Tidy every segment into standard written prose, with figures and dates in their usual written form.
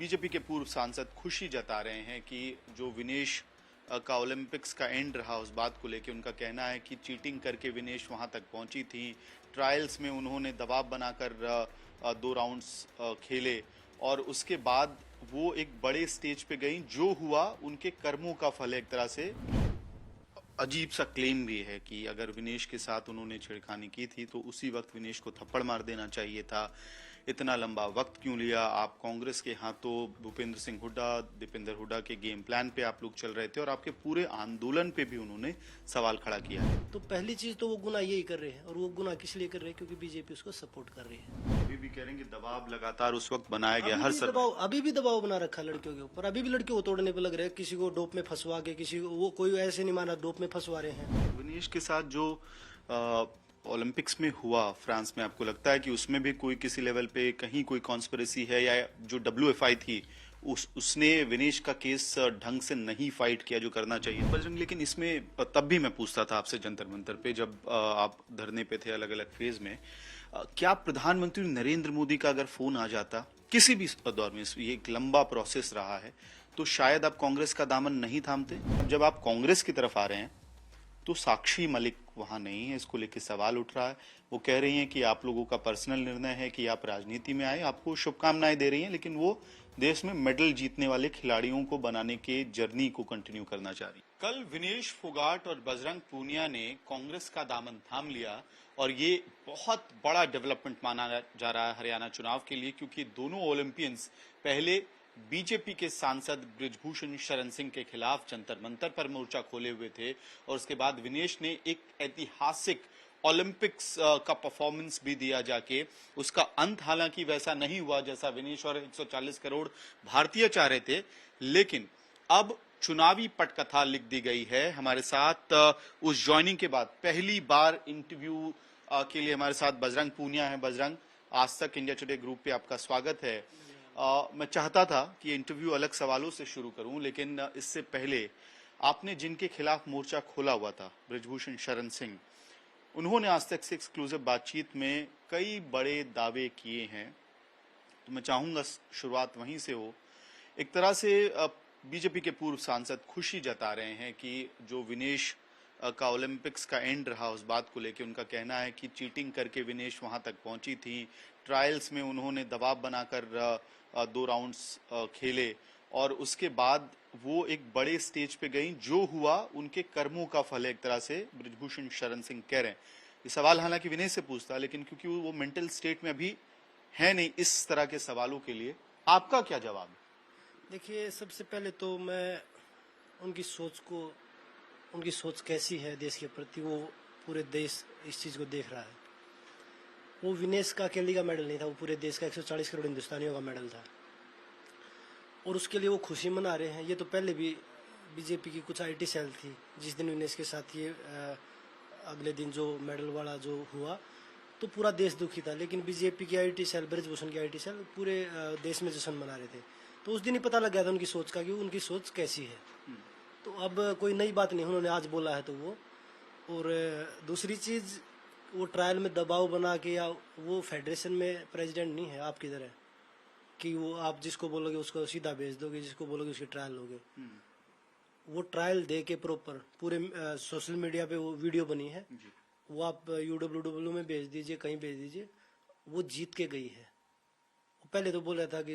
BJP के पूर्व सांसद खुशी जता रहे हैं कि जो विनेश का ओलंपिक्स का एंड रहा उस बात को लेकर उनका कहना है कि चीटिंग करके विनेश वहां तक पहुंची थी। ट्रायल्स में उन्होंने दबाव बनाकर 2 राउंड्स खेले और उसके बाद वो एक बड़े स्टेज पे गई। जो हुआ उनके कर्मों का फल है। एक तरह से अजीब सा क्लेम भी है कि अगर विनेश के साथ उन्होंने छेड़खानी की थी तो उसी वक्त विनेश को थप्पड़ मार देना चाहिए था। इतना लंबा वक्त क्यों लिया? आप कांग्रेस के हाथों भूपेंद्र सिंह हुड्डा, दीपेंद्र हुड्डा के गेम प्लान पे आप लोग चल रहे थे और आपके पूरे आंदोलन पे भी उन्होंने सवाल खड़ा किया है। तो पहली चीज तो वो गुनाह यही कर रहे हैं, और वो गुनाह किस लिए कर रहे हैं? क्योंकि बीजेपी उसको सपोर्ट कर रही है। अभी भी कह रहे हैं कि दबाव लगातार उस वक्त बनाया गया हर अभी भी दबाव बना रखा लड़कियों के ऊपर। अभी भी लड़कियों को तोड़ने पे लग रहे हैं, किसी को डोप में फंसवा के, किसी को वो कोई ऐसे नहीं माना डोप में फंसवा रहे हैं। विनेश के साथ जो ओलंपिक्स में हुआ फ्रांस में, आपको लगता है कि उसमें भी कोई किसी लेवल पे कहीं कोई कॉन्स्पिरेसी है, या जो WFI थी उसने विनेश का केस ढंग से नहीं फाइट किया जो करना चाहिए? बजरंग, लेकिन इसमें तब भी मैं पूछता था आपसे जंतर मंतर पे, जब आप धरने पे थे अलग अलग फेज में, क्या प्रधानमंत्री नरेंद्र मोदी का अगर फोन आ जाता किसी भी दौर में, ये एक लंबा प्रोसेस रहा है, तो शायद आप कांग्रेस का दामन नहीं थामते? जब आप कांग्रेस की तरफ आ रहे हैं तो साक्षी मलिक वहां नहीं है, इसको लेकर सवाल उठ रहा है। वो कह रही हैं कि आप लोगों का पर्सनल निर्णय है कि आप राजनीति में आए, आपको शुभकामनाएं दे रही हैं, लेकिन वो देश में मेडल जीतने वाले खिलाड़ियों को बनाने के जर्नी को कंटिन्यू करना चाह रही। कल विनेश फोगाट और बजरंग पूनिया ने कांग्रेस का दामन थाम लिया और ये बहुत बड़ा डेवलपमेंट माना जा रहा है हरियाणा चुनाव के लिए, क्योंकि दोनों ओलंपियंस पहले बीजेपी के सांसद बृजभूषण शरण सिंह के खिलाफ जंतर मंतर पर मोर्चा खोले हुए थे और उसके बाद विनेश ने एक ऐतिहासिक ओलंपिक्स का परफॉर्मेंस भी दिया जाके। उसका अंत हालांकि वैसा नहीं हुआ जैसा विनेश और 140 करोड़ भारतीय चाह रहे थे, लेकिन अब चुनावी पटकथा लिख दी गई है। हमारे साथ उस ज्वाइनिंग के बाद पहली बार इंटरव्यू के लिए हमारे साथ बजरंग पूनिया है। बजरंग, आज तक इंडिया टुडे ग्रुप पे आपका स्वागत है। मैं चाहता था कि ये इंटरव्यू अलग सवालों से शुरू करूं, लेकिन इससे पहले आपने जिनके खिलाफ मोर्चा खोला हुआ था, बृजभूषण शरण सिंह, उन्होंने आज तक से एक्सक्लूसिव बातचीत में कई बड़े दावे किए हैं, तो मैं चाहूंगा शुरुआत वहीं से हो। एक तरह से बीजेपी के पूर्व सांसद खुशी जता रहे हैं कि जो विनेश का ओलंपिक्स का एंड रहा उस बात को लेकर उनका कहना है कि चीटिंग करके विनेश वहां तक पहुंची थी। ट्रायल्स में उन्होंने दबाव बनाकर 2 राउंड्स खेले और उसके बाद वो एक बड़े स्टेज पे गई। जो हुआ उनके कर्मों का फल है, एक तरह से बृजभूषण शरण सिंह कह रहे हैं। ये सवाल हालांकि विनय से पूछता, लेकिन क्योंकि वो मेंटल स्टेट में अभी है नहीं इस तरह के सवालों के लिए, आपका क्या जवाब है? देखिए, सबसे पहले तो मैं उनकी सोच कैसी है देश के प्रति, वो पूरे देश इस चीज को देख रहा है। वो विनेश का अकेले का मेडल नहीं था, वो पूरे देश का 140 करोड़ हिंदुस्तानियों का मेडल था, और उसके लिए वो खुशी मना रहे हैं। ये तो पहले भी बीजेपी की कुछ IT सेल थी, जिस दिन विनेश के साथ ये अगले दिन जो मेडल वाला जो हुआ तो पूरा देश दुखी था, लेकिन बीजेपी की IT सेल, बृजभूषण की IT सेल पूरे देश में जश्न मना रहे थे। तो उस दिन ही पता लग गया था उनकी सोच का कि उनकी सोच कैसी है। तो अब कोई नई बात नहीं, उन्होंने आज बोला है तो वो। और दूसरी चीज, वो ट्रायल में दबाव बना के, या वो फेडरेशन में प्रेसिडेंट नहीं है आपकी तरह कि वो आप जिसको बोलोगे उसको सीधा भेज दोगे, जिसको बोलोगे उसकी ट्रायल लोगे। वो ट्रायल दे के प्रॉपर पूरे सोशल मीडिया पे वो वीडियो बनी है, वो आप UWW में भेज दीजिए, कहीं भेज दीजिए, वो जीत के गई है। पहले तो बोल रहा था कि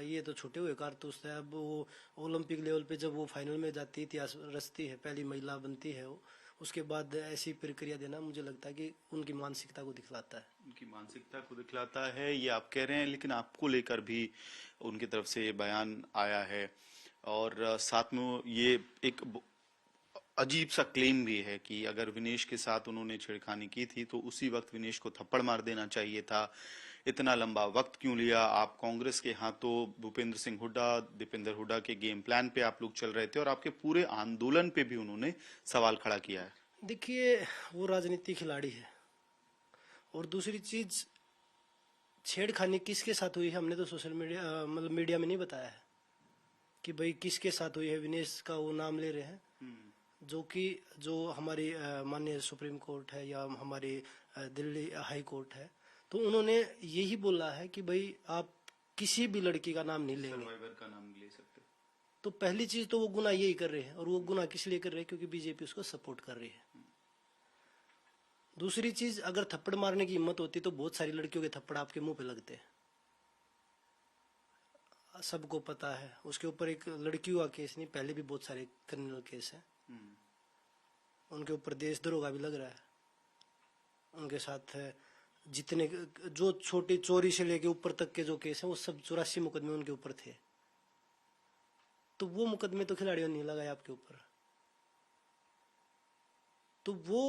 ये तो छूटे हुए कारतूस है। अब वो ओलंपिक लेवल पे जब वो फाइनल में जाती, इतिहास रचती है, पहली महिला बनती है वो, उसके बाद ऐसी प्रक्रिया देना मुझे लगता है कि उनकी मानसिकता को दिखलाता है। उनकी मानसिकता को दिखलाता है, ये आप कह रहे हैं, लेकिन आपको लेकर भी उनकी तरफ से ये बयान आया है और साथ में ये एक अजीब सा क्लेम भी है कि अगर विनेश के साथ उन्होंने छेड़खानी की थी तो उसी वक्त विनेश को थप्पड़ मार देना चाहिए था। इतना लंबा वक्त क्यों लिया? आप कांग्रेस के हाथों भूपेंद्र सिंह हुड्डा, दीपेंद्र हुड्डा के गेम प्लान पे आप लोग चल रहे थे और आपके पूरे आंदोलन पे भी उन्होंने सवाल खड़ा किया है। देखिए, वो राजनीति खिलाड़ी है, और दूसरी चीज, छेड़खानी किसके साथ हुई है हमने तो सोशल मीडिया मतलब मीडिया में नहीं बताया है कि भाई किसके साथ हुई है। विनेश का वो नाम ले रहे हैं, जो हमारी माननीय सुप्रीम कोर्ट है या हमारी दिल्ली हाई कोर्ट है, तो उन्होंने यही बोला है कि भाई आप किसी भी लड़की का नाम नहीं लेंगे। सर्वाइवर का नाम ले सकते। तो पहली चीज तो वो गुनाह यही कर रहे हैं, और वो गुनाह किस लिए कर रहे हैं? क्योंकि बीजेपी उसको सपोर्ट कर रही है। दूसरी चीज, अगर थप्पड़ मारने की हिम्मत होती तो बहुत सारी लड़कियों के थप्पड़ आपके मुंह पे लगते हैं, सबको पता है। उसके ऊपर एक लड़कियों का केस नहीं, पहले भी बहुत सारे क्रिमिनल केस हैं, उनके ऊपर देशद्रोह का भी लग रहा है। उनके साथ जितने जो छोटी चोरी से लेके ऊपर तक के जो केस हैं, वो सब 84 मुकदमे उनके ऊपर थे। तो वो मुकदमे तो खिलाड़ियों ने नहीं लगाए आपके ऊपर। तो वो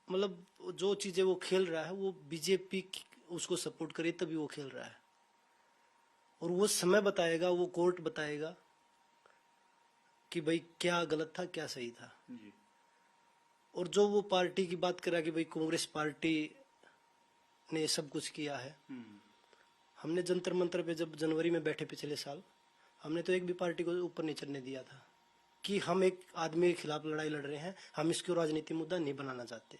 मतलब जो चीजें वो खेल रहा है, वो बीजेपी उसको सपोर्ट करे तभी वो खेल रहा है। और वो समय बताएगा, वो कोर्ट बताएगा कि भाई क्या गलत था क्या सही था। जी। और जो वो पार्टी की बात कर रहा है कि भाई कांग्रेस पार्टी ने सब कुछ किया है, हमने जंतर मंतर पे जब जनवरी में बैठे पिछले साल, हमने तो एक भी पार्टी को ऊपर नहीं चढ़ने दिया था कि हम एक आदमी के खिलाफ लड़ाई लड़ रहे हैं, हम इसको राजनीति मुद्दा नहीं बनाना चाहते।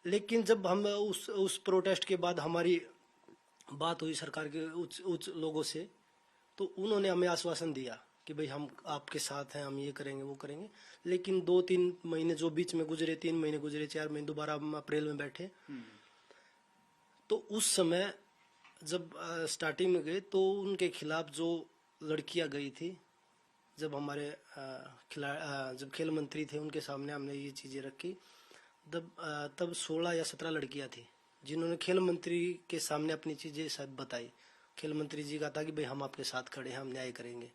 लेकिन जब हम उस प्रोटेस्ट के बाद हमारी बात हुई सरकार के उच्च उच्च लोगों से, तो उन्होंने हमें आश्वासन दिया कि भाई हम आपके साथ हैं, हम ये करेंगे वो करेंगे। लेकिन 2-3 महीने जो बीच में गुजरे, 3 महीने गुजरे, 4 महीने, दोबारा हम अप्रैल में बैठे, तो उस समय जब स्टार्टिंग में गए तो उनके खिलाफ जो लड़कियां गई थी, जब हमारे जब खेल मंत्री थे उनके सामने हमने ये चीजें रखी, तब 16 या 17 लड़कियां थी जिन्होंने खेल मंत्री के सामने अपनी चीजें शायद बताई। खेल मंत्री जी का था कि भाई हम आपके साथ खड़े हैं, हम न्याय करेंगे।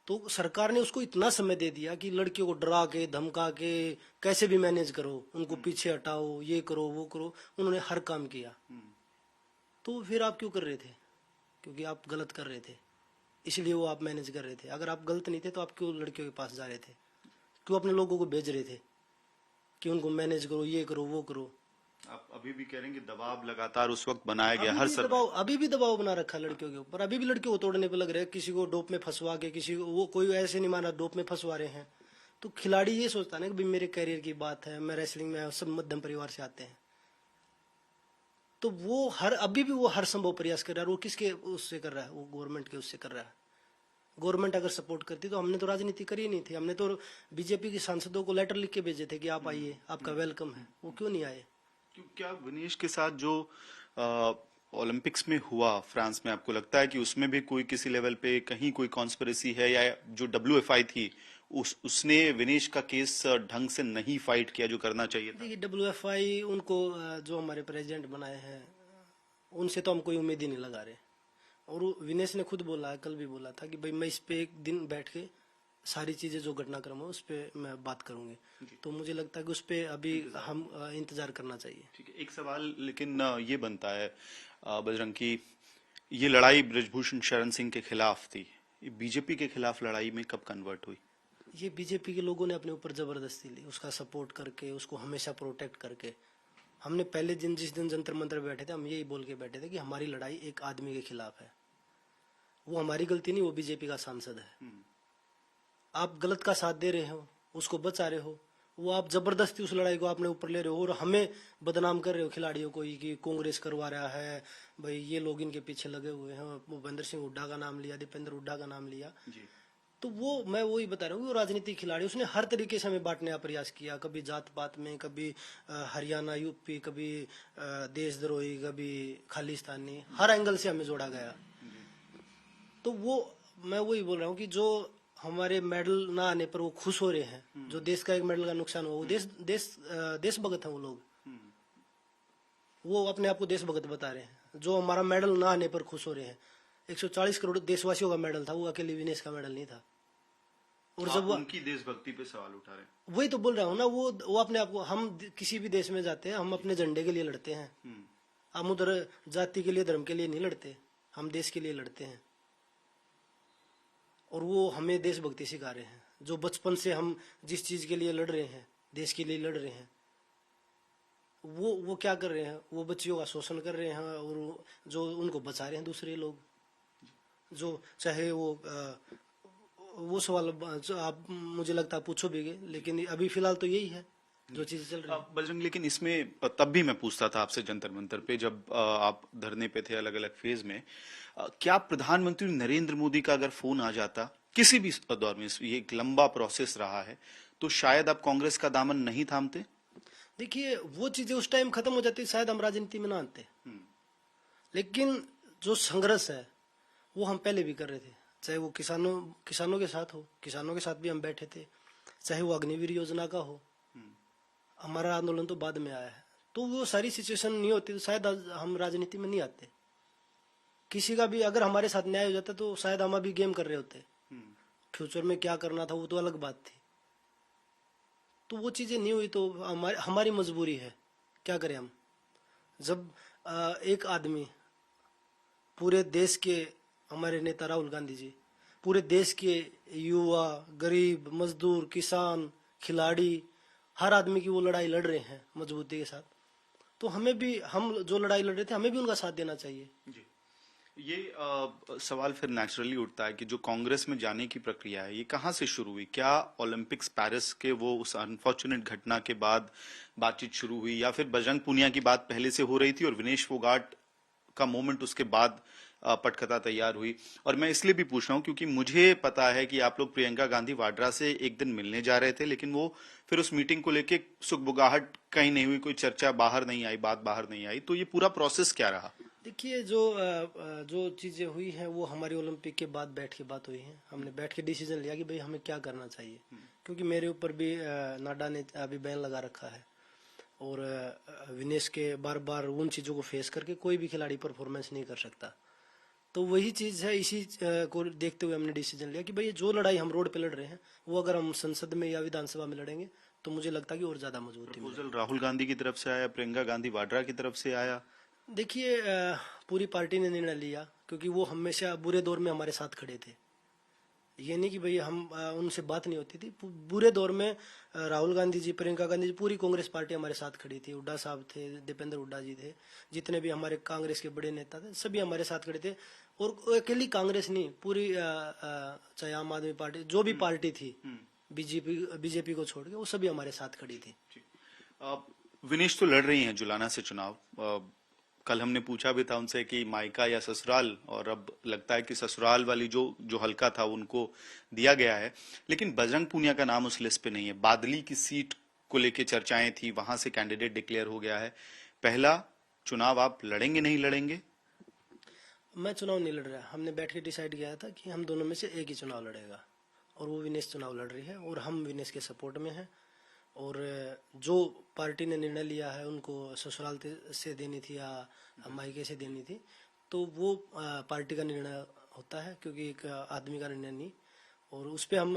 तो सरकार ने उसको इतना समय दे दिया कि लड़कियों को डरा के धमका के कैसे भी मैनेज करो, उनको पीछे हटाओ, ये करो वो करो, उन्होंने हर काम किया। तो फिर आप क्यों कर रहे थे? क्योंकि आप गलत कर रहे थे, इसलिए वो आप मैनेज कर रहे थे। अगर आप गलत नहीं थे तो आप क्यों लड़कियों के पास जा रहे थे? क्यों अपने लोगों को भेज रहे थे कि उनको मैनेज करो, ये करो वो करो? आप अभी भी कह रहे हैं कि दबाव लगातार उस वक्त बनाया गया अभी भी दबाव बना रखा लड़कियों के ऊपर। अभी भी लड़कियों को तोड़ने पे लग रहे हैं, किसी को डोप में फंसवा के, किसी को वो कोई ऐसे नहीं माना डोप में फंसवा रहे हैं। तो खिलाड़ी ये सोचता है ना कि भाई मेरे करियर की बात है, मैं रेसलिंग में सब मध्यम परिवार से आते हैं, तो वो अभी भी वो हर संभव प्रयास कर रहा है। वो किसके उससे कर रहा है? वो गवर्नमेंट के उससे कर रहा है। गवर्नमेंट अगर सपोर्ट करती तो हमने तो राजनीति करी नहीं थी। हमने तो बीजेपी के सांसदों को लेटर लिख के भेजे थे कि आप आइए, आपका वेलकम है। वो क्यों नहीं आए? क्या विनेश के साथ जो ओलंपिक्स में हुआ फ्रांस में, आपको लगता है कि उसमें भी कोई किसी लेवल पे कहीं कोई कॉन्स्पिरेसी है, या जो WFI थी उसने विनेश का केस ढंग से नहीं फाइट किया जो करना चाहिए था? देखिए, WFI उनको जो हमारे प्रेसिडेंट बनाए हैं, उनसे तो हम कोई उम्मीद ही नहीं लगा रहे। और विनेश ने खुद बोला है, कल भी बोला था कि भाई मैं इस पे एक दिन बैठ के सारी चीजें जो घटनाक्रम है उस पे मैं बात करूंगी। तो मुझे लगता है कि उस पे अभी हम इंतजार करना चाहिए। ठीक है, एक सवाल लेकिन ये बनता है बजरंग की, ये लड़ाई ब्रजभूषण शरण सिंह के खिलाफ थी, ये बीजेपी के खिलाफ लड़ाई में कब कन्वर्ट हुई? ये बीजेपी के लोगों ने अपने ऊपर जबरदस्ती ली, उसका सपोर्ट करके, उसको हमेशा प्रोटेक्ट करके। हमने पहले दिन जिस दिन जंतर मंतर बैठे थे, हम यही बोल के बैठे थे कि हमारी लड़ाई एक आदमी के खिलाफ है। वो हमारी गलती नहीं, वो बीजेपी का सांसद है। आप गलत का साथ दे रहे हो, उसको बचा रहे हो, वो आप जबरदस्ती उस लड़ाई को अपने ऊपर ले रहे हो और हमें बदनाम कर रहे हो खिलाड़ियों को कि कांग्रेस करवा रहा है, भाई ये लोग इनके पीछे लगे हुए हैं। भूपेंद्र सिंह हुड्डा का नाम लिया, दीपेंद्र हुड्डा का नाम लिया जी। तो वो मैं वही बता रहा हूँ, वो राजनीतिक खिलाड़ी, उसने हर तरीके से हमें बांटने का प्रयास किया। कभी जात पात में, कभी हरियाणा यूपी, कभी देशद्रोही, कभी खालिस्तानी, हर एंगल से हमें जोड़ा गया। तो वो मैं वही बोल रहा हूँ कि जो हमारे मेडल ना आने पर वो खुश हो रहे हैं, जो देश का एक मेडल का नुकसान हुआ, वो देशभगत है वो लोग। वो अपने आप को देशभगत बता रहे हैं। जो हमारा मेडल ना आने पर खुश हो रहे हैं, 140 करोड़ देशवासियों का मेडल था, वो अकेले विनेश का मेडल नहीं था। और जब उनकी देशभक्ति पे सवाल उठा रहे हैं। वही तो बोल रहा हूँ ना, वो अपने आप को, हम किसी भी देश में जाते हैं, हम अपने झंडे के लिए लड़ते हैं। हम उधर जाति के लिए, धर्म के लिए नहीं लड़ते, हम देश के लिए लड़ते हैं। और वो हमें देशभक्ति सिखा रहे हैं। जो बचपन से हम जिस चीज के लिए लड़ रहे हैं, देश के लिए लड़ रहे हैं, वो क्या कर रहे हैं? वो बच्चियों का शोषण कर रहे हैं और जो उनको बचा रहे हैं दूसरे लोग। जो चाहे वो सवाल जो आप मुझे लगता है पूछोगे, लेकिन अभी फिलहाल तो यही है। जो चीजें चल रही है। बजरंग, लेकिन इसमें तब भी मैं पूछता था आपसे जंतर मंतर पे, जब आप धरने पे थे अलग अलग फेज में, क्या प्रधानमंत्री नरेंद्र मोदी का अगर फोन आ जाता किसी भी दौर में, ये एक लंबा प्रोसेस रहा है, तो शायद आप कांग्रेस का दामन नहीं थामते? देखिए वो चीजें उस टाइम खत्म हो जाती, शायद हम राजनीति में ना आते। लेकिन जो संघर्ष है वो हम पहले भी कर रहे थे, चाहे वो किसानों किसानों के साथ हो, किसानों के साथ भी हम बैठे थे, चाहे वो अग्निवीर योजना का हो। हमारा आंदोलन तो बाद में आया है, तो वो सारी सिचुएशन नहीं होती तो शायद आज हम राजनीति में नहीं आते। किसी का भी अगर हमारे साथ न्याय हो जाता तो शायद हम अभी गेम कर रहे होते। फ्यूचर में क्या करना था वो तो अलग बात थी। तो वो चीजें नहीं हुई तो हमारी हमारी मजबूरी है, क्या करें हम। जब एक आदमी पूरे देश के, हमारे नेता राहुल गांधी जी पूरे देश के युवा, गरीब, मजदूर, किसान, खिलाड़ी, हर आदमी की वो लड़ाई लड़ रहे हैं मजबूती के साथ, तो हमें भी, हम जो लड़ाई लड़ रहे थे हमें भी उनका साथ देना चाहिए। जी। ये सवाल फिर नेचुरली उठता है कि जो कांग्रेस में जाने की प्रक्रिया है, ये कहाँ से शुरू हुई? क्या ओलंपिक्स पेरिस के वो उस अनफॉर्चुनेट घटना के बाद बातचीत शुरू हुई, या फिर बजरंग पूनिया की बात पहले से हो रही थी और विनेश फोगाट का मोमेंट उसके बाद पटकथा तैयार हुई? और मैं इसलिए भी पूछ रहा हूँ क्योंकि मुझे पता है कि आप लोग प्रियंका गांधी वाड्रा से एक दिन मिलने जा रहे थे, लेकिन वो फिर उस मीटिंग को लेके सुगबुगाहट कहीं नहीं हुई, कोई चर्चा बाहर नहीं आई, बात बाहर नहीं आई। तो ये पूरा प्रोसेस क्या रहा? देखिए जो चीजें हुई हैं वो हमारी ओलंपिक के बाद बैठ के बात हुई है। हमने बैठ के डिसीजन लिया कि भाई हमें क्या करना चाहिए, क्योंकि मेरे ऊपर भी नाडा ने अभी बैन लगा रखा है, और विनेश के बार बार उन चीजों को फेस करके कोई भी खिलाड़ी परफॉर्मेंस नहीं कर सकता। तो वही चीज है, इसी को देखते हुए हमने डिसीजन लिया कि भाई जो लड़ाई हम रोड पे लड़ रहे हैं वो अगर हम संसद में या विधानसभा में लड़ेंगे तो मुझे लगता है कि और ज्यादा मजबूती मिलेगी। प्रपोजल राहुल गांधी की तरफ से आया, प्रियंका गांधी वाड्रा की तरफ से आया? देखिए पूरी पार्टी ने निर्णय लिया, क्योंकि वो हमेशा बुरे दौर में हमारे साथ खड़े थे। ये नहीं कि भाई हम उनसे बात नहीं होती थी। बुरे दौर में राहुल गांधी जी, प्रियंका गांधी जी, पूरी कांग्रेस पार्टी हमारे साथ खड़ी थी। हुड्डा साहब थे, दीपेंद्र हुड्डा जी थे, जितने भी हमारे कांग्रेस के बड़े नेता थे सभी हमारे साथ खड़े थे। और अकेली कांग्रेस नहीं, पूरी चाहे आम आदमी पार्टी, जो भी पार्टी थी, बीजेपी को छोड़ के, वो सभी हमारे साथ खड़ी थी। विनेश तो लड़ रही हैं जुलाना से चुनाव। कल हमने पूछा भी था उनसे कि मायका या ससुराल, और अब लगता है कि ससुराल वाली जो जो हलका था उनको दिया गया है, लेकिन बजरंग पूनिया का नाम उस लिस्ट पे नहीं है। बादली की सीट को लेके चर्चाएं थी, वहां से कैंडिडेट डिक्लेयर हो गया है। पहला चुनाव आप लड़ेंगे नहीं लड़ेंगे? मैं चुनाव नहीं लड़ रहा। हमने बैठ के डिसाइड किया था कि हम दोनों में से एक ही चुनाव लड़ेगा, और वो विनेश चुनाव लड़ रही है और हम विनेश के सपोर्ट में हैं। और जो पार्टी ने निर्णय लिया है उनको ससुराल से देनी थी या मायके से देनी थी, तो वो पार्टी का निर्णय होता है, क्योंकि एक आदमी का निर्णय नहीं। और उस पर हम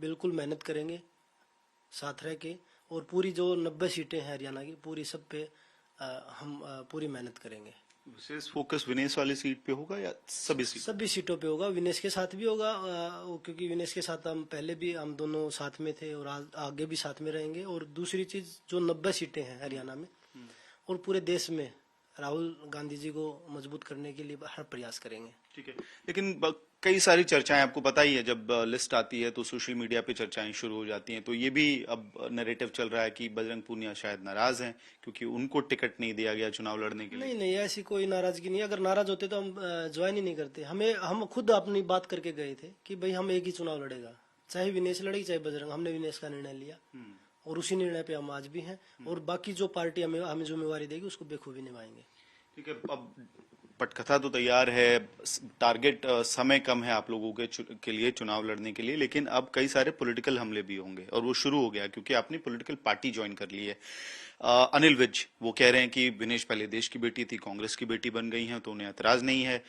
बिल्कुल मेहनत करेंगे साथ रह के, और पूरी जो 90 सीटें हैं हरियाणा की, पूरी सब पे हम पूरी मेहनत करेंगे। विशेष फोकस विनेश वाली सीट पे होगा या सभी सीट? सभी सीटों पे होगा, विनेश के साथ भी होगा, क्योंकि विनेश के साथ हम पहले भी हम दोनों साथ में थे और आगे भी साथ में रहेंगे। और दूसरी चीज, जो 90 सीटें हैं हरियाणा में और पूरे देश में, राहुल गांधी जी को मजबूत करने के लिए हर प्रयास करेंगे। ठीक है, लेकिन कई सारी चर्चाएं, आपको पता ही है, जब लिस्ट आती है तो सोशल मीडिया पे चर्चाएं शुरू हो जाती हैं। तो ये भी अब नैरेटिव चल रहा है कि बजरंग पूनिया शायद नाराज हैं क्योंकि उनको टिकट नहीं दिया गया चुनाव लड़ने के लिए। नहीं नहीं, ऐसी कोई नाराजगी नहीं। अगर नाराज होते तो हम ज्वाइन ही नहीं करते। हम खुद अपनी बात करके गए थे कि भाई हम एक ही चुनाव लड़ेगा, चाहे विनेश लड़ेगी चाहे बजरंग। हमने विनेश का निर्णय लिया और उसी निर्णय पे हम आज भी हैं, और बाकी जो पार्टी हमें जिम्मेवारी देगी उसको बेखूबी निभाएंगे। ठीक है, अब पटकथा तो तैयार है, टारगेट समय कम है आप लोगों के लिए चुनाव लड़ने के लिए, लेकिन अब कई सारे पॉलिटिकल हमले भी होंगे, और वो शुरू हो गया क्योंकि आपने पॉलिटिकल पार्टी ज्वाइन कर ली है। अनिल विज वो कह रहे हैं कि विनेश पहले देश की बेटी थी, कांग्रेस की बेटी बन गई हैं, तो उन्हें ऐतराज नहीं है।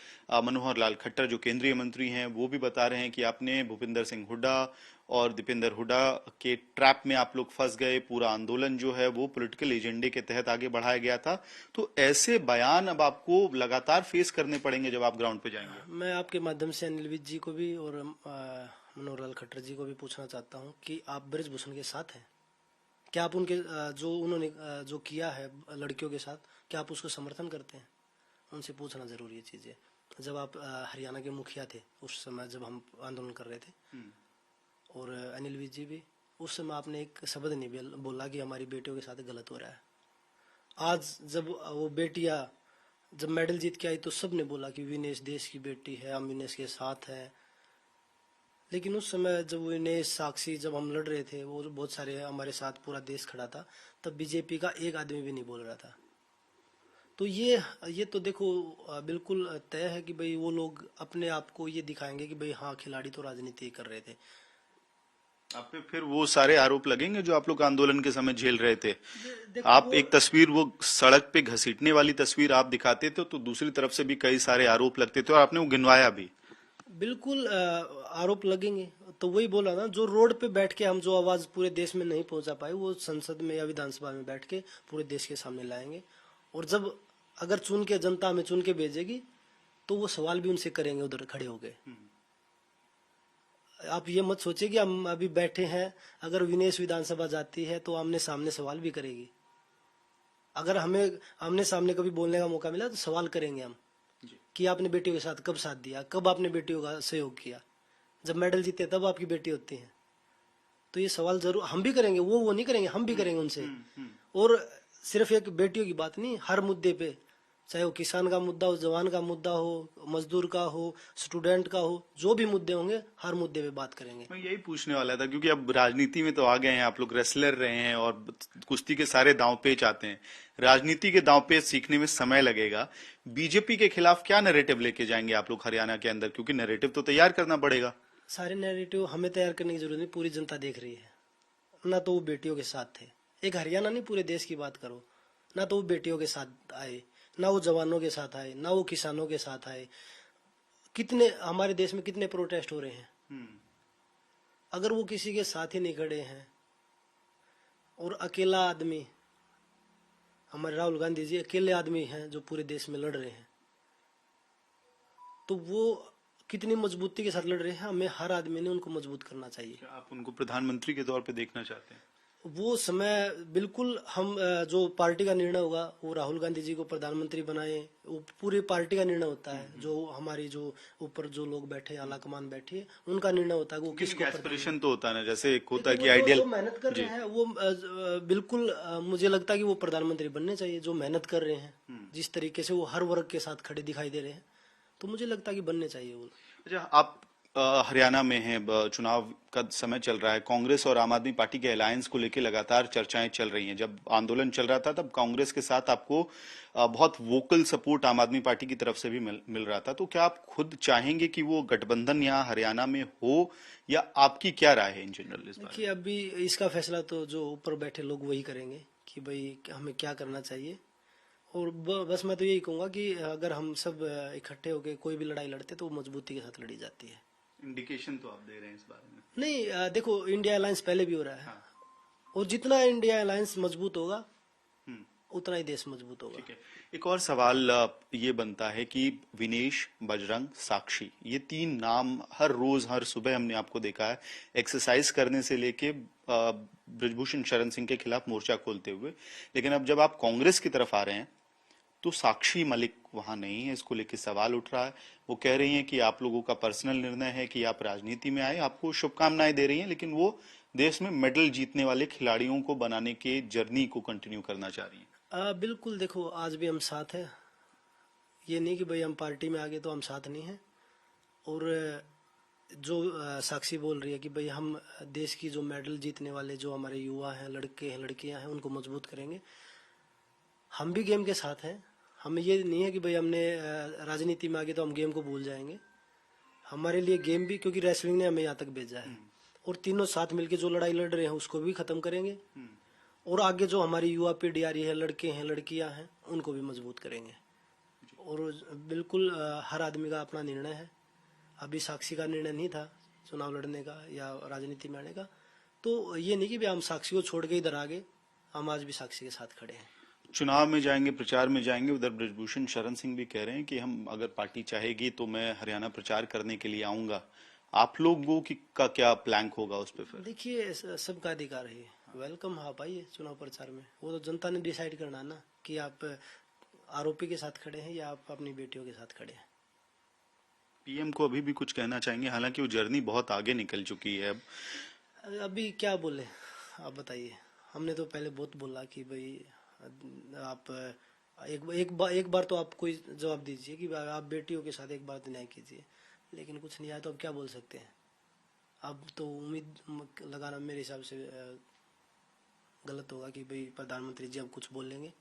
मनोहर लाल खट्टर जो केंद्रीय मंत्री हैं वो भी बता रहे हैं कि आपने भूपिंदर सिंह हुड्डा और दीपेंद्र हुड्डा के ट्रैप में आप लोग फंस गए, पूरा आंदोलन जो है वो पॉलिटिकल एजेंडे के तहत आगे बढ़ाया गया था। तो ऐसे बयान अब आपको लगातार फेस करने पड़ेंगे जब आप ग्राउंड पे जाएंगे। मैं आपके माध्यम से अनिल विज जी को भी और मनोहर लाल खट्टर जी को भी पूछना चाहता हूं कि आप ब्रजभूषण के साथ हैं? क्या आप उनके जो उन्होंने जो किया है लड़कियों के साथ, क्या आप उसको समर्थन करते हैं? उनसे पूछना जरूरी है चीजें। जब आप हरियाणा के मुखिया थे उस समय जब हम आंदोलन कर रहे थे, और अनिल विज जी भी उस समय आपने एक शब्द नहीं बोला कि हमारी बेटियों के साथ गलत हो रहा है। आज जब वो बेटियां जब मेडल जीत के आई तो सब ने बोला कि विनेश देश की बेटी है, हम विनेश के साथ हैं। लेकिन उस समय जब विनेश साक्षी जब हम लड़ रहे थे, वो बहुत सारे हमारे साथ पूरा देश खड़ा था, तब बीजेपी का एक आदमी भी नहीं बोल रहा था। तो ये तो देखो बिल्कुल तय है कि भाई वो लोग अपने आप को ये दिखाएंगे कि भाई हाँ खिलाड़ी तो राजनीति कर रहे थे। आप पे फिर वो सारे आरोप लगेंगे जो आप लोग आंदोलन के समय झेल रहे थे। देखो आप वो एक तस्वीर वो सड़क पे घसीटने वाली तस्वीर आप दिखाते थे तो दूसरी तरफ से भी कई सारे आरोप लगते थे और आपने वो गिनवाया भी। बिल्कुल आरोप लगेंगे। तो वही बोला ना, जो रोड पे बैठ के हम जो आवाज पूरे देश में नहीं पहुंचा पाए, वो संसद में या विधानसभा में बैठ के पूरे देश के सामने लाएंगे। और जब अगर चुन के जनता हमें चुन के भेजेगी तो वो सवाल भी उनसे करेंगे उधर खड़े होके। आप ये मत सोचिए कि हम अभी बैठे हैं, अगर विनेश विधानसभा जाती है तो आमने सामने सवाल भी करेगी। अगर हमें आमने सामने कभी बोलने का मौका मिला तो सवाल करेंगे हम कि आपने बेटियों के साथ कब साथ दिया, कब आपने बेटियों का सहयोग किया, जब मेडल जीते तब आपकी बेटी होती है। तो ये सवाल जरूर हम भी करेंगे, वो नहीं करेंगे, हम भी करेंगे उनसे। और सिर्फ एक बेटियों की बात नहीं, हर मुद्दे पे, चाहे वो किसान का मुद्दा हो, जवान का मुद्दा हो, मजदूर का हो, स्टूडेंट का हो, जो भी मुद्दे होंगे हर मुद्दे पे बात करेंगे। मैं यही पूछने वाला था क्योंकि अब राजनीति में तो आ गए हैं, आप लोग रेसलर रहे हैं और कुश्ती के सारे दांव पेच आते हैं। राजनीति के दांव पेच सीखने में समय लगेगा। बीजेपी के खिलाफ क्या नैरेटिव लेके जाएंगे आप लोग हरियाणा के अंदर, क्योंकि नैरेटिव तो तैयार करना पड़ेगा। सारे नैरेटिव हमें तैयार करने की जरूरत नहीं, पूरी जनता देख रही है ना। तो वो बेटियों के साथ थे, एक हरियाणा नहीं पूरे देश की बात करो, ना तो वो बेटियों के साथ आए, ना वो जवानों के साथ आए, ना वो किसानों के साथ आए। कितने हमारे देश में कितने प्रोटेस्ट हो रहे हैं, अगर वो किसी के साथ ही नहीं खड़े हैं। और अकेला आदमी, हमारे राहुल गांधी जी अकेले आदमी हैं जो पूरे देश में लड़ रहे हैं। तो वो कितनी मजबूती के साथ लड़ रहे हैं, हमें हर आदमी ने उनको मजबूत करना चाहिए। क्या आप उनको प्रधानमंत्री के तौर पे देखना चाहते हैं? वो समय बिल्कुल हम जो पार्टी का निर्णय होगा, वो राहुल गांधी जी को प्रधानमंत्री बनाए, वो पूरी पार्टी का निर्णय होता है। जो हमारी जो ऊपर जो लोग बैठे, आलाकमान बैठी है, उनका निर्णय होता है वो किसको एस्पिरेशन तो होता है ना, जैसे एक होता है देखिए कि वो आइडियल। जो मेहनत कर रहे हैं वो बिल्कुल मुझे लगता है कि वो प्रधानमंत्री बनने चाहिए। जो मेहनत कर रहे हैं, जिस तरीके से वो हर वर्ग के साथ खड़े दिखाई दे रहे हैं, तो मुझे लगता है कि बनने चाहिए वो। अच्छा, आप हरियाणा में हैं, चुनाव का समय चल रहा है, कांग्रेस और आम आदमी पार्टी के अलायंस को लेकर लगातार चर्चाएं चल रही हैं। जब आंदोलन चल रहा था तब कांग्रेस के साथ आपको बहुत वोकल सपोर्ट आम आदमी पार्टी की तरफ से भी मिल रहा था। तो क्या आप खुद चाहेंगे कि वो गठबंधन यहाँ हरियाणा में हो, या आपकी क्या राय है इन जनरल इस बारे देखिए अभी इसका फैसला तो जो ऊपर बैठे लोग वही करेंगे कि भाई हमें क्या करना चाहिए। और बस मैं तो यही कहूंगा कि अगर हम सब इकट्ठे होकर कोई भी लड़ाई लड़ते तो वो मजबूती के साथ लड़ी जाती है। में? इंडिकेशन तो आप दे रहे हैं इस बारे में। नहीं देखो इंडिया अलायंस पहले भी हो रहा है, हाँ। और जितना इंडिया अलायंस मजबूत होगा हम्म। उतना ही देश मजबूत होगा। ठीक है। एक और सवाल ये बनता है कि विनेश, बजरंग, साक्षी, ये तीन नाम हर रोज हर सुबह हमने आपको देखा है एक्सरसाइज करने से लेके ब्रजभूषण शरण सिंह के खिलाफ मोर्चा खोलते हुए। लेकिन अब जब आप कांग्रेस की तरफ आ रहे हैं तो साक्षी मलिक वहां नहीं है, इसको लेके सवाल उठ रहा है। वो कह रही हैं कि आप लोगों का पर्सनल निर्णय है कि आप राजनीति में आए, आपको शुभकामनाएं दे रही हैं, लेकिन वो देश में मेडल जीतने वाले खिलाड़ियों को बनाने के जर्नी को कंटिन्यू करना चाह रही हैं। बिल्कुल देखो आज भी हम साथ हैं, ये नहीं कि भाई हम पार्टी में आ गए तो हम साथ नहीं हैं। और जो साक्षी बोल रही है कि भाई हम देश की जो मेडल जीतने वाले जो हमारे युवा हैं, लड़के हैं, लड़कियां हैं, उनको मजबूत करेंगे। हम भी गेम के साथ हैं। हमें ये नहीं है कि भाई हमने राजनीति में आ गए तो हम गेम को भूल जाएंगे। हमारे लिए गेम भी, क्योंकि रेसलिंग ने हमें यहाँ तक भेजा है, और तीनों साथ मिलकर जो लड़ाई लड़ रहे हैं उसको भी खत्म करेंगे। और आगे जो हमारी युवा पीढ़ी आ रही है, लड़के हैं, लड़कियां हैं, उनको भी मजबूत करेंगे। और बिल्कुल हर आदमी का अपना निर्णय है। अभी साक्षी का निर्णय नहीं था चुनाव लड़ने का या राजनीति में आने का, तो ये नहीं कि भाई हम साक्षी को छोड़ के इधर आ गए, हम आज भी साक्षी के साथ खड़े हैं। चुनाव में जाएंगे, प्रचार में जाएंगे। उधर ब्रजभूषण शरण सिंह भी कह रहे हैं कि हम अगर पार्टी चाहेगी तो मैं हरियाणा प्रचार करने के लिए आऊंगा। आप लोगों की का क्या प्लान होगा उस पर? फिर देखिए सबका अधिकार है, वेलकम आप आइए चुनाव प्रचार में। वो तो जनता ने डिसाइड करना है ना कि आप आरोपी के साथ खड़े हैं या आप अपनी बेटियों के साथ खड़े हैं। पीएम को अभी भी कुछ कहना चाहेंगे? हालांकि वो जर्नी बहुत आगे निकल चुकी है अब। अभी क्या बोले, आप बताइए। हमने तो पहले बहुत बोला कि भाई आप एक बार तो आप कोई जवाब दीजिए कि आप बेटियों के साथ एक बार तो न्याय कीजिए, लेकिन कुछ नहीं आया तो अब क्या बोल सकते हैं। अब तो उम्मीद लगाना मेरे हिसाब से गलत होगा कि भाई प्रधानमंत्री जी अब कुछ बोलेंगे।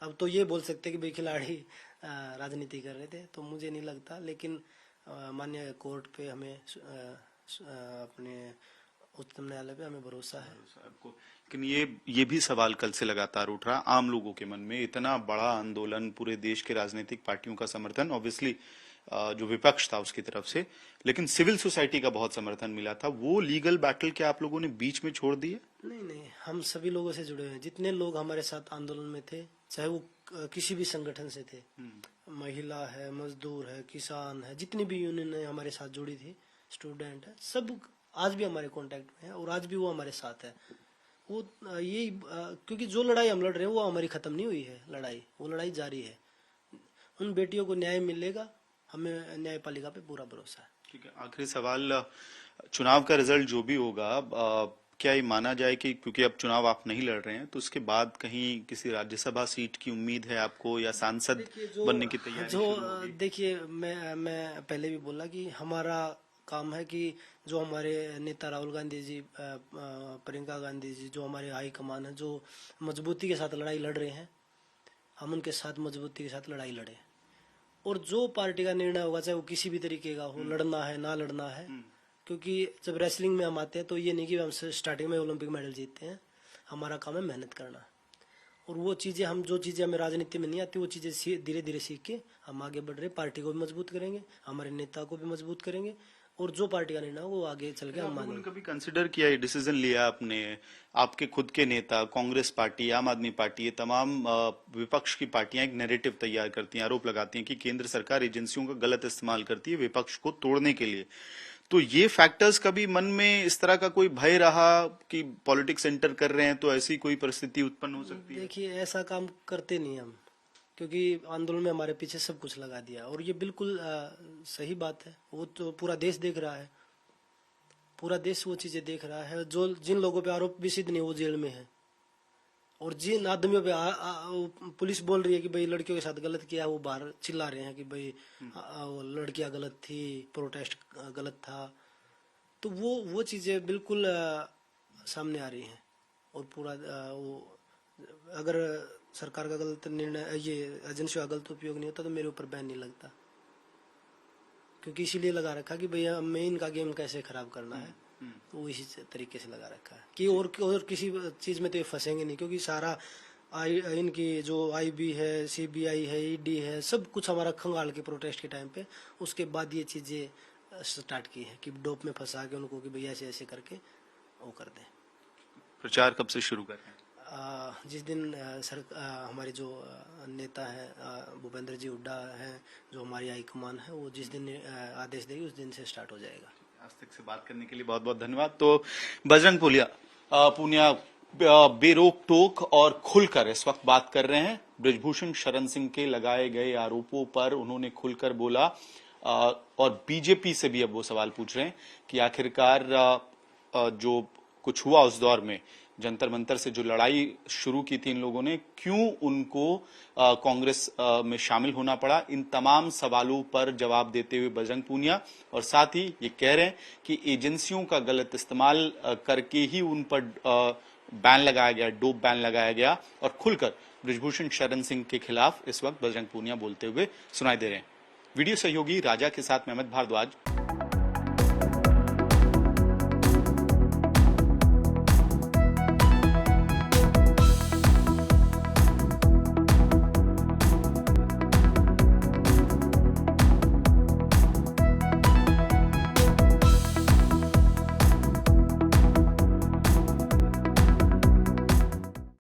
अब तो ये बोल सकते हैं कि भाई खिलाड़ी राजनीति कर रहे थे, तो मुझे नहीं लगता। लेकिन माननीय कोर्ट पे हमें अपने उच्चतम न्यायालय पे हमें भरोसा है। आपको लेकिन ये भी सवाल कल से लगातार उठ रहा आम लोगों के मन में। इतना बड़ा आंदोलन, पूरे देश के राजनीतिक पार्टियों का समर्थन, ऑब्वियसली जो विपक्ष था उसकी तरफ से, लेकिन सिविल सोसाइटी का बहुत समर्थन मिला था। वो लीगल बैटल क्या आप लोगों ने बीच में छोड़ दिए? नहीं नहीं, हम सभी लोगों से जुड़े हुए हैं। जितने लोग हमारे साथ आंदोलन में थे, चाहे वो किसी भी संगठन से थे, महिला है, मजदूर है, किसान है, जितनी भी यूनियन है हमारे साथ जुड़ी थी, स्टूडेंट है, सब आज भी हमारे कांटेक्ट में है और आज भी वो हमारे साथ है। वो यही क्योंकि जो लड़ाई हम लड़ रहे हैं वो हमारी खत्म नहीं हुई है। लड़ाई, वो लड़ाई जारी है। उन बेटियों को न्याय मिलेगा, हमें न्यायपालिका पे पूरा भरोसा है। ठीक है, आखिरी सवाल, चुनाव का रिजल्ट जो भी होगा, क्या ये माना जाए कि क्योंकि अब चुनाव आप नहीं लड़ रहे हैं, तो उसके बाद कहीं किसी राज्यसभा सीट की उम्मीद है आपको, या सांसद बनने की तैयारी शुरू होगी? देखिए, मैं पहले भी बोला कि हमारा काम है कि जो हमारे नेता राहुल गांधी जी, प्रियंका गांधी जी, जो हमारे हाई कमान है, जो मजबूती के साथ लड़ाई लड़ रहे हैं, हम उनके साथ मजबूती के साथ लड़ाई लड़े। और जो पार्टी का निर्णय होगा, चाहे वो किसी भी तरीके का हो, लड़ना है ना लड़ना है, क्योंकि जब रेसलिंग में हम आते हैं तो ये नहीं कि हम स्टार्टिंग में ओलंपिक मेडल जीतते हैं। हमारा काम है मेहनत करना, और वो चीज़ें जो चीज़ें हमें राजनीति में नहीं आती, वो चीज़ें धीरे धीरे सीख के हम आगे बढ़ रहे। पार्टी को भी मजबूत करेंगे, हमारे नेता को भी मजबूत करेंगे, और जो पार्टी का निर्णय वो आगे चल के हम आप लोगों ने मानेंगे। कभी कंसिडर किया, ये डिसीजन लिया आपने, आपके खुद के नेता, कांग्रेस पार्टी, आम आदमी पार्टी, ये तमाम विपक्ष की पार्टियां एक नैरेटिव तैयार करती हैं, आरोप लगाती हैं कि केंद्र सरकार एजेंसियों का गलत इस्तेमाल करती है विपक्ष को तोड़ने के लिए। तो ये फैक्टर्स कभी मन में इस तरह का कोई भय रहा कि पॉलिटिक्स एंटर कर रहे हैं तो ऐसी कोई परिस्थिति उत्पन्न हो सकती है? देखिए, ऐसा काम करते नहीं हम, क्योंकि आंदोलन में हमारे पीछे सब कुछ लगा दिया, और ये बिल्कुल सही बात है। वो तो पूरा देश देख रहा है, पूरा देश वो चीजें देख रहा है। जो जिन लोगों पे आरोप भी सिद्ध नहीं, वो जेल में है, और जिन आदमियों पे पुलिस बोल रही है कि भाई लड़कियों के साथ गलत किया, वो बाहर चिल्ला रहे हैं कि भाई वो लड़कियां गलत थी, प्रोटेस्ट गलत था। तो वो चीजें बिल्कुल सामने आ रही हैं, और पूरा वो, अगर सरकार का गलत निर्णय, ये एजेंसियों का गलत उपयोग नहीं होता तो मेरे ऊपर बैन नहीं लगता, क्योंकि इसीलिए लगा रखा कि भैया हमें इनका गेम कैसे खराब करना है। तो वो इसी तरीके से लगा रखा है कि और किसी चीज में तो ये फंसेंगे नहीं, क्योंकि सारा इनकी जो IB है, CBI है, ED है, सब कुछ हमारा खंगाल के प्रोटेस्ट के टाइम पे, उसके बाद ये चीजें स्टार्ट की है कि डोप में फंसा के उनको कि भैया ऐसे ऐसे करके वो कर दें। प्रचार कब से शुरू कर रहे हैं? जिस दिन हमारे जो नेता है भूपेंद्र जी हुड्डा हैं, जो हमारी हाईकमान है, वो जिस दिन आदेश देगी उस दिन से स्टार्ट हो जाएगा। आज तक से बात करने के लिए बहुत बहुत धन्यवाद। तो बजरंग पूनिया बेरोक टोक और खुलकर इस वक्त बात कर रहे हैं। बृजभूषण शरण सिंह के लगाए गए आरोपों पर उन्होंने खुलकर बोला, और बीजेपी से भी अब वो सवाल पूछ रहे हैं कि आखिरकार जो कुछ हुआ उस दौर में, जंतर मंतर से जो लड़ाई शुरू की थी इन लोगों ने, क्यों उनको कांग्रेस में शामिल होना पड़ा। इन तमाम सवालों पर जवाब देते हुए बजरंग पूनिया, और साथ ही ये कह रहे हैं कि एजेंसियों का गलत इस्तेमाल करके ही उन पर बैन लगाया गया, डोप बैन लगाया गया, और खुलकर बृजभूषण शरण सिंह के खिलाफ इस वक्त बजरंग पूनिया बोलते हुए सुनाई दे रहे हैं। वीडियो सहयोगी राजा के साथ मैं अमित भारद्वाज।